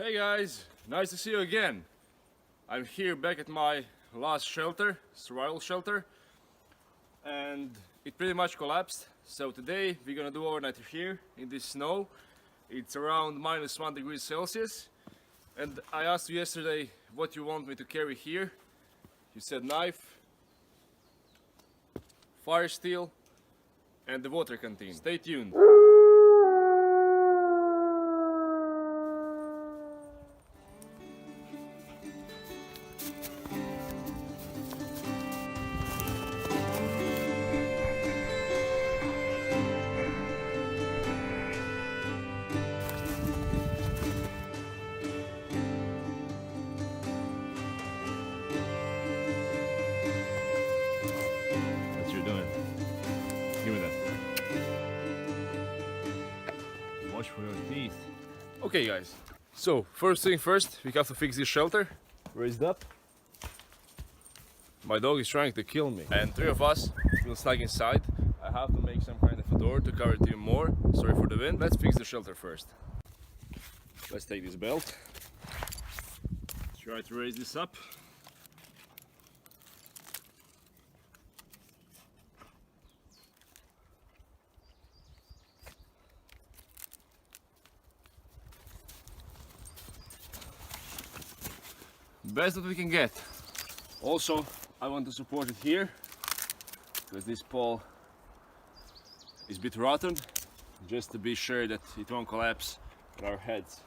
Hey guys, nice to see you again. I'm here back at my last shelter, survival shelter, and it pretty much collapsed. So today we're gonna do overnight here in this snow. It's around -1 degrees Celsius. And I asked you yesterday what you want me to carry here. You said knife, fire steel, and the water canteen. Stay tuned. Give me that. Watch for your teeth. Okay guys, so first thing first, we have to fix this shelter. Raised up. My dog is trying to kill me. And three of us will snug inside. I have to make some kind of a door to cover it even more. Sorry for the wind. Let's fix the shelter first. Let's take this belt. Try to raise this up. Best that we can get. Also, I want to support it here because this pole is a bit rotten, just to be sure that it won't collapse on our heads.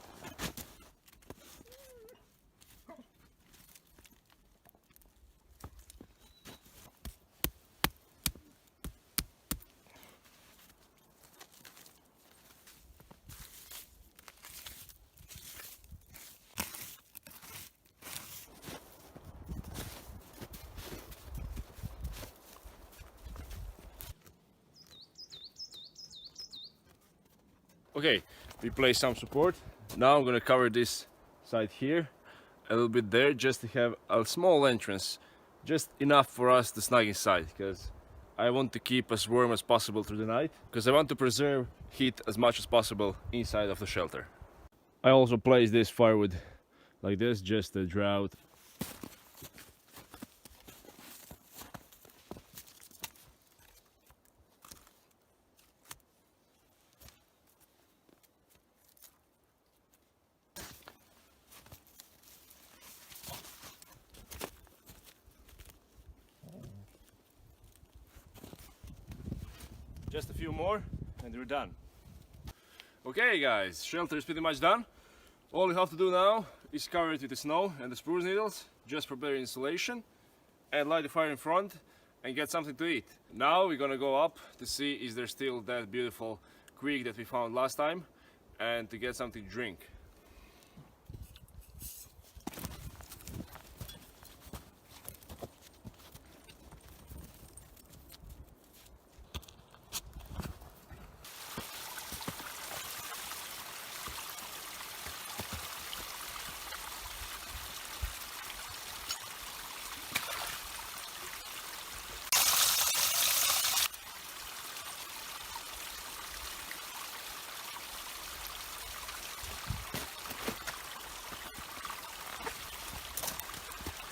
Okay, we placed some support. Now I'm gonna cover this side here, a little bit there, just to have a small entrance, just enough for us to snug inside, because I want to keep as warm as possible through the night, because I want to preserve heat as much as possible inside of the shelter. I also placed this firewood like this, just to draw out. Just a few more and we're done. Okay guys, shelter is pretty much done. All we have to do now is cover it with the snow and the spruce needles, just for better insulation, and light the fire in front and get something to eat. Now we're gonna go up to see is there still that beautiful creek that we found last time, and to get something to drink.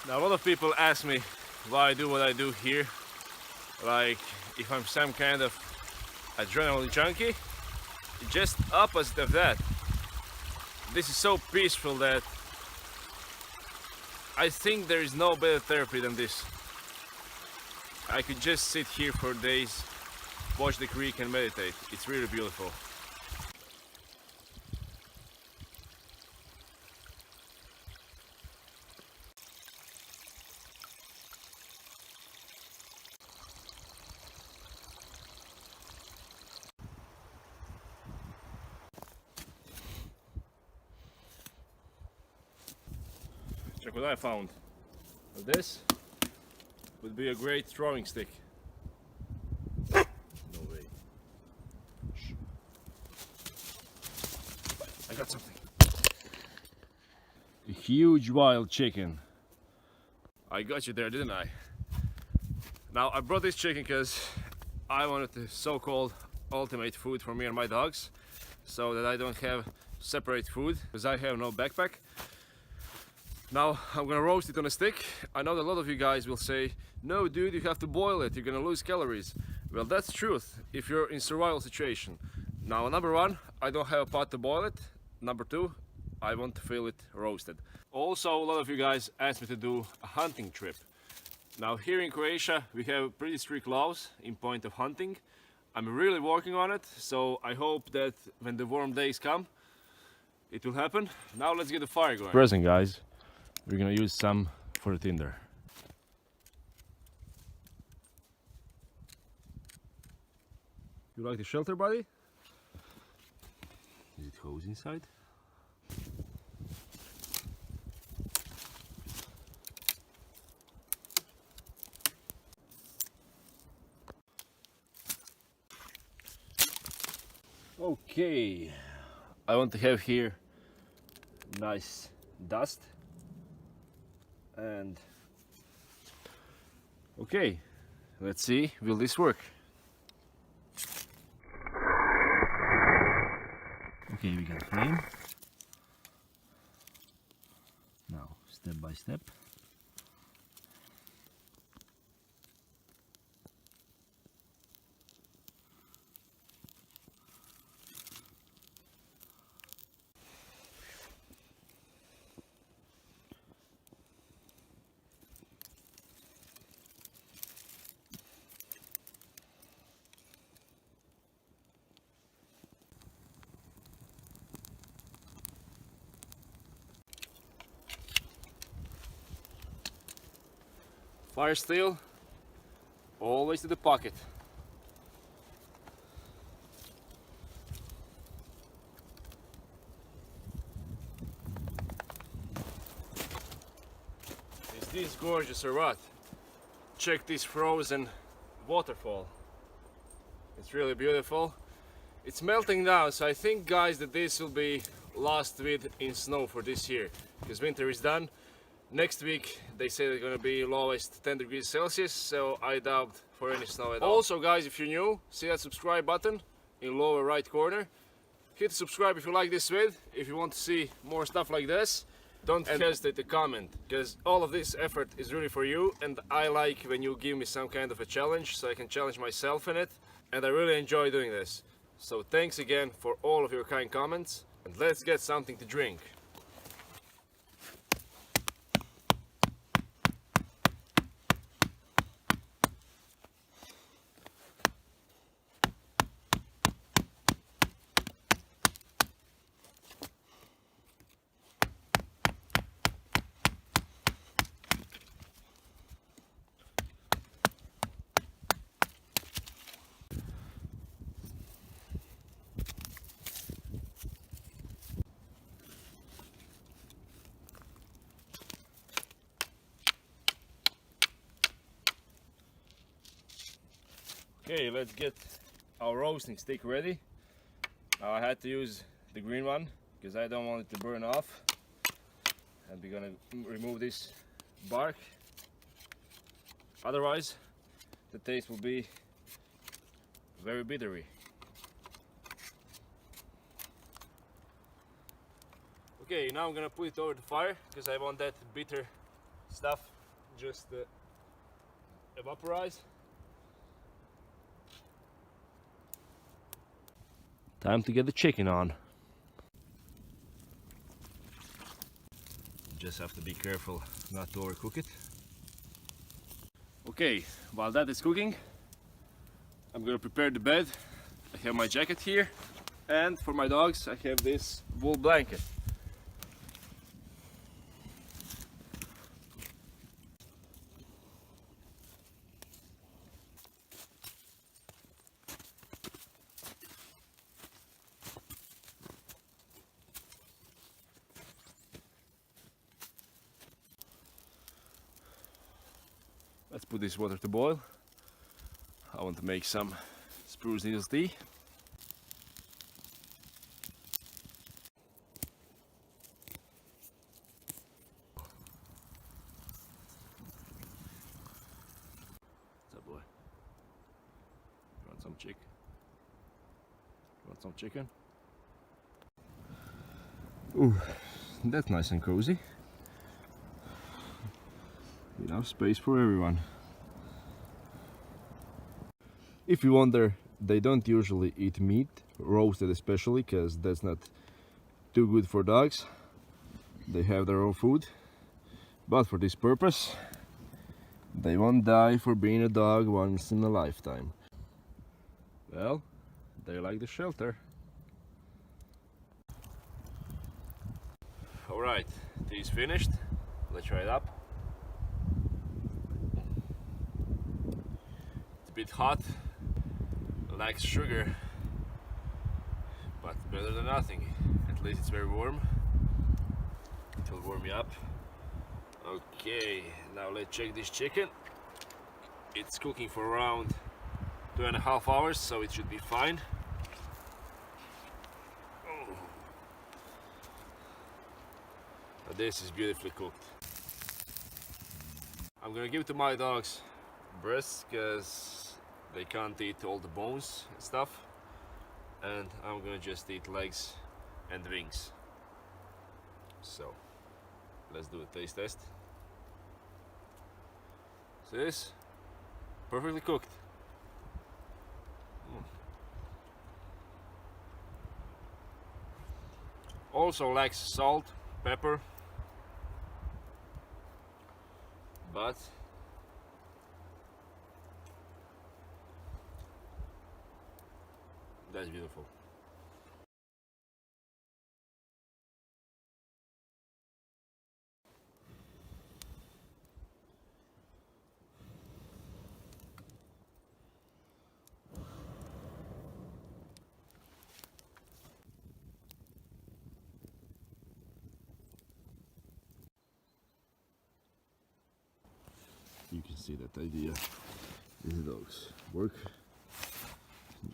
Now a lot of people ask me why I do what I do here, like if I'm some kind of adrenaline junkie. Just opposite of that. This is so peaceful that I think there is no better therapy than this. I could just sit here for days, watch the creek and meditate. It's really beautiful. Check what I found. This would be a great throwing stick. No way. Shh. I got something. A huge wild chicken. I got you there, didn't I? Now I brought this chicken because I wanted the so-called ultimate food for me and my dogs, so that I don't have separate food because I have no backpack. Now I'm gonna roast it on a stick. I know that a lot of you guys will say, no dude, you have to boil it, you're gonna lose calories. Well, that's truth if you're in survival situation. Now, number one, I don't have a pot to boil it. Number two, I want to feel it roasted. Also, a lot of you guys asked me to do a hunting trip. Now, here in Croatia, we have pretty strict laws in point of hunting. I'm really working on it, so I hope that when the warm days come, it will happen. Now let's get the fire going. Present, guys. We're gonna use some for the tinder. You like the shelter, buddy? Is it hose inside? Okay, I want to have here nice dust and okay, let's see, will this work? Okay, we got a flame. Now, step by step. Fire steel, always to the pocket. Is this gorgeous or what? Check this frozen waterfall. It's really beautiful. It's melting down, so I think, guys, that this will be last with in snow for this year, because winter is done. Next week they say they're gonna be lowest 10 degrees Celsius, so I doubt for any snow at all. Also, guys, if you're new, see that subscribe button in lower right corner. Hit subscribe if you like this vid. If you want to see more stuff like this, don't hesitate to comment, because all of this effort is really for you, and I like when you give me some kind of a challenge so I can challenge myself in it, and I really enjoy doing this. So thanks again for all of your kind comments, and let's get something to drink. Okay, let's get our roasting stick ready. Now I had to use the green one because I don't want it to burn off. And we're gonna remove this bark. Otherwise, the taste will be very bittery. Okay, now I'm gonna put it over the fire because I want that bitter stuff just evaporize. Time to get the chicken on. Just have to be careful not to overcook it. Okay, while that is cooking, I'm gonna prepare the bed. I have my jacket here, and for my dogs I have this wool blanket. Let's put this water to boil. I want to make some spruce needles tea. What's up, boy? You want some chicken? You want some chicken? Ooh, that's nice and cozy. Enough space for everyone. If you wonder, they don't usually eat meat, roasted especially, because that's not too good for dogs. They have their own food, but for this purpose, they won't die for being a dog once in a lifetime. Well, they like the shelter. Alright, tea is finished. Let's try it up. It's a bit hot, lacks sugar, but better than nothing. At least it's very warm. It will warm me up. Okay, now let's check this chicken. It's cooking for around 2.5 hours, so it should be fine. Oh. But this is beautifully cooked. I'm gonna give it to my dogs breasts because they can't eat all the bones and stuff, and I'm gonna just eat legs and wings. So let's do a taste test. See this? Perfectly cooked. Also lacks salt, pepper, but that's beautiful. You can see that idea. These dogs work.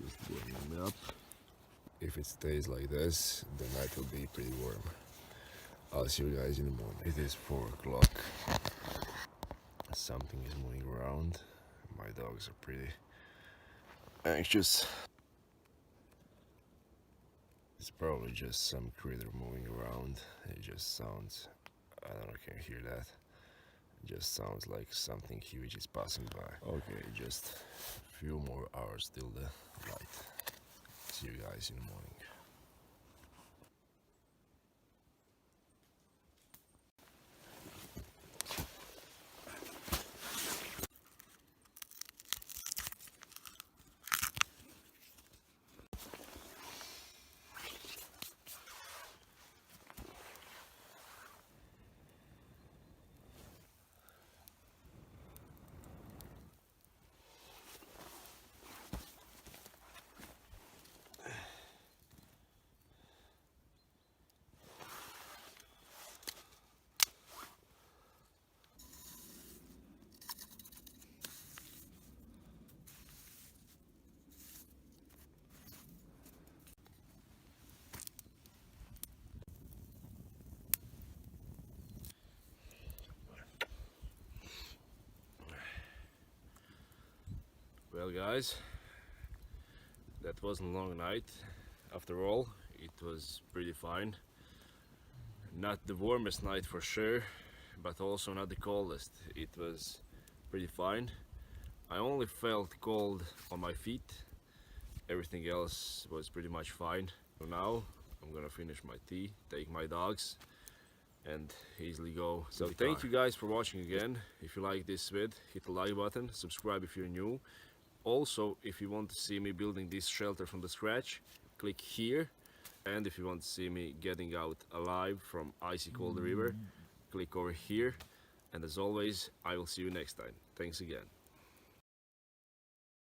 Just getting them up. If it stays like this, the night will be pretty warm. I'll see you guys in the morning. It is 4 o'clock. Something is moving around. My dogs are pretty anxious. It's probably just some critter moving around. It just sounds, I don't know, can you hear that? It just sounds like something huge is passing by. Okay, just a few more hours till the light. See you guys in the morning. Well guys, that wasn't a long night. After all, it was pretty fine. Not the warmest night for sure, but also not the coldest. It was pretty fine. I only felt cold on my feet. Everything else was pretty much fine. So now I'm gonna finish my tea, take my dogs, and easily go. So thank you guys for watching again. If you like this vid, hit the like button, subscribe if you're new. Also, if you want to see me building this shelter from the scratch, click here. And if you want to see me getting out alive from icy cold river, click over here. And as always, I will see you next time. Thanks again.